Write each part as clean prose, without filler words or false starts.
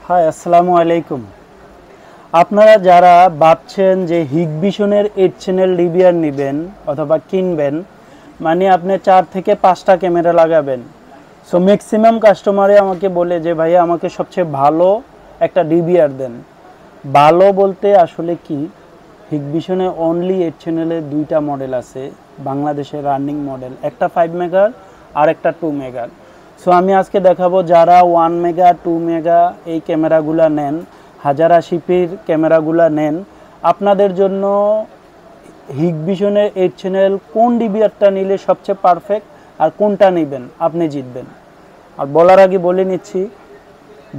High, আসসালামু আলাইকুম। আপনারা যারা ভাবছেন যে হিগবিশনের 8 চ্যানেল ডিবিআর নেবেন অথবা কিনবেন, মানে আপনি 4 থেকে 5টা ক্যামেরা লাগাবেন। সো ম্যাক্সিমাম কাস্টমারে আমাকে বলে যে ভাইয়া আমাকে সবচেয়ে ভালো একটা ডিবিআর দেন। ভালো বলতে আসলে কি, হিগবিশনে অনলি 8 চ্যানেলের 2টা মডেল আছে বাংলাদেশের রানিং মডেল, একটা 5 মেগার আর একটা 2 মেগার। সো আমি আজকে দেখাবো যারা 1 মেগা 2 মেগা এই ক্যামেরাগুলো নেন, 1080pর ক্যামেরাগুলো নেন, আপনাদের জন্য হিগবিশনের 8 চ্যানেল কোন ডিবিআরটা নিলে সবচেয়ে পারফেক্ট আর কোনটা নেবেন আপনি জিতবেন। আর বলার আগে বলে নিচ্ছি,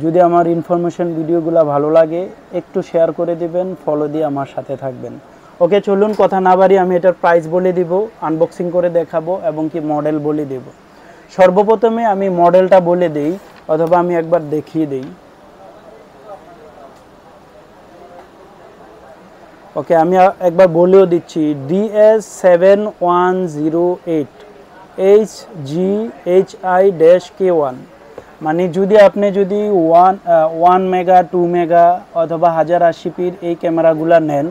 যদি আমার ইনফরমেশন ভিডিওগুলো ভালো লাগে একটু শেয়ার করে দিবেন, ফলো দিয়ে আমার সাথে থাকবেন। ওকে, চলুন কথা না বাড়ি আমি এটার প্রাইস বলে দিব, আনবক্সিং করে দেখাবো এবং কি মডেল বলে দেব। সর্বপ্রথমে আমি মডেলটা বলে দেই অথবা আমি একবার দেখিয়ে দেই। ওকে, আমি একবার বলেও দিচ্ছি, DS7108 HGHI-K1। মানে যদি 1 মেগা 2 মেগা অথবা 1080pর এই ক্যামেরাগুলো নেন,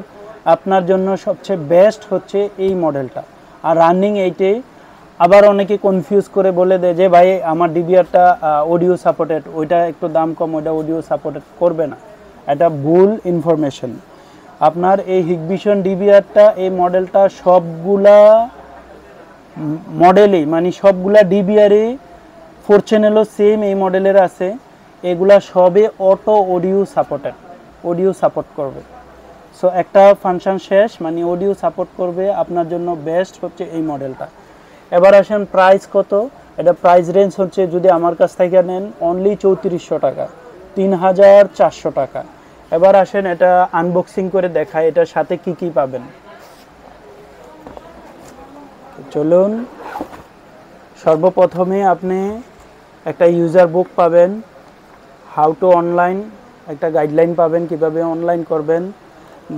আপনার জন্য সবচেয়ে বেস্ট হচ্ছে এই মডেলটা। আর রানিং এইটাই। আবার অনেকে কনফিউজ করে বলে দেয় যে ভাই আমার ডিবিআরটা অডিও সাপোর্টেড, ওইটা একটু দাম কম, ওইটা অডিও সাপোর্টেড করবে না। এটা ভুল ইনফরমেশন। আপনার এই হিগবিশন ডিবিআরটা, এই মডেলটা সবগুলা মডেলই, মানে সবগুলা ডিবিআরই 4 চ্যানেলও সেম এই মডেলের আছে। এগুলা সবে auto audio supported, audio support করবে। সো একটা ফাংশন শেষ, মানে অডিও সাপোর্ট করবে, আপনার জন্য বেস্ট হচ্ছে এই মডেলটা। এবার আসেন প্রাইস কত। এটা প্রাইস রেঞ্জ হচ্ছে, যদি আমার কাছ থেকে নেন অনলি 3400 টাকা, 3400 টাকা। এবার আসেন এটা আনবক্সিং করে দেখায় এটার সাথে কি কি পাবেন। চলুন, সর্বপ্রথমে আপনি একটা ইউজার বুক পাবেন, হাউ টু অনলাইন একটা গাইডলাইন পাবেন কিভাবে অনলাইন করবেন।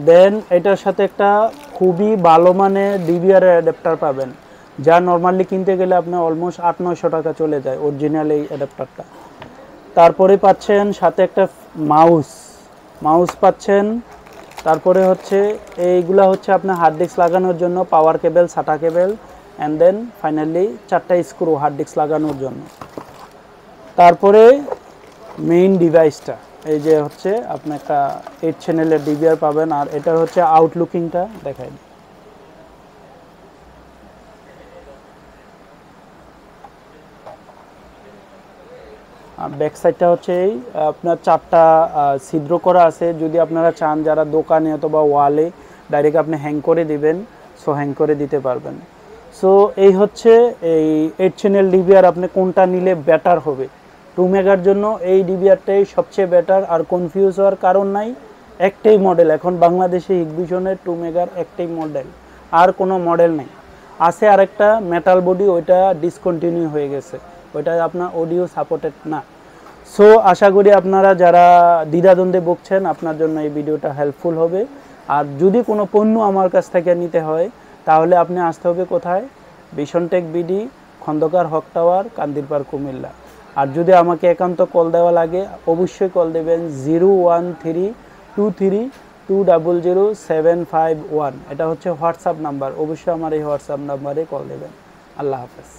দেন এটার সাথে একটা খুবই ভালো মানের ডিবিআর অ্যাডাপ্টার পাবেন, যা নর্মালি কিনতে গেলে আপনার অলমোস্ট 800-900 টাকা চলে যায় অরিজিনাল এই অ্যাডাপ্টারটা। তারপরে পাচ্ছেন সাথে একটা মাউস পাচ্ছেন। তারপরে হচ্ছে এইগুলা হচ্ছে আপনার হার্ড ডিস্ক লাগানোর জন্য পাওয়ার কেবল, সাটা কেবল, অ্যান্ড দেন ফাইনালি 4টা স্ক্রু হার্ড ডিস্ক লাগানোর জন্য। তারপরে মেইন ডিভাইসটা, এই যে হচ্ছে আপনি একটা 8 চ্যানেলের ডিবিআর পাবেন। আর এটা হচ্ছে আউটলুকিংটা দেখাই। আর ব্যাক সাইডটা হচ্ছে এই আপনার 4টা ছিদ্র করা আছে। যদি আপনারা চান, যারা দোকানে অথবা ওয়ালে ডাইরেক্ট আপনি হ্যাং করে দিবেন, সো হ্যাং করে দিতে পারবেন। সো এই হচ্ছে এই 8 চ্যানেল ডিবিআর, আপনি কোনটা নিলে বেটার হবে। 2 মেগার জন্য এই ডিবিআরটাই সবচেয়ে বেটার, আর কনফিউজ হওয়ার কারণ নাই। একটাই মডেল এখন বাংলাদেশে হিগবিশনের 2 মেগার, একটাই মডেল, আর কোনো মডেল নেই। আছে আরেকটা মেটাল বডি, ওইটা ডিসকন্টিনিউ হয়ে গেছে, ওইটা আপনার অডিও সাপোর্টেড না। সো আশা করি আপনারা যারা দ্বিধাদ্বন্দ্বে ভুগছেন, আপনার জন্য এই ভিডিওটা হেল্পফুল হবে। আর যদি কোনো পণ্য আমার কাছ থেকে নিতে হয়, তাহলে আপনি আসতে হবে কোথায়? ভিশনটেক বিডি, খন্দকার হক টাওয়ার, কান্দিরপাড়, কুমিল্লা। আর যদি আমাকে একান্ত কল দেওয়া লাগে, অবশ্যই কল দেবেন 01323200751। এটা হচ্ছে হোয়াটসঅ্যাপ নাম্বার, অবশ্যই আমার এই হোয়াটসঅ্যাপ নাম্বারে কল দেবেন। আল্লাহ হাফেজ।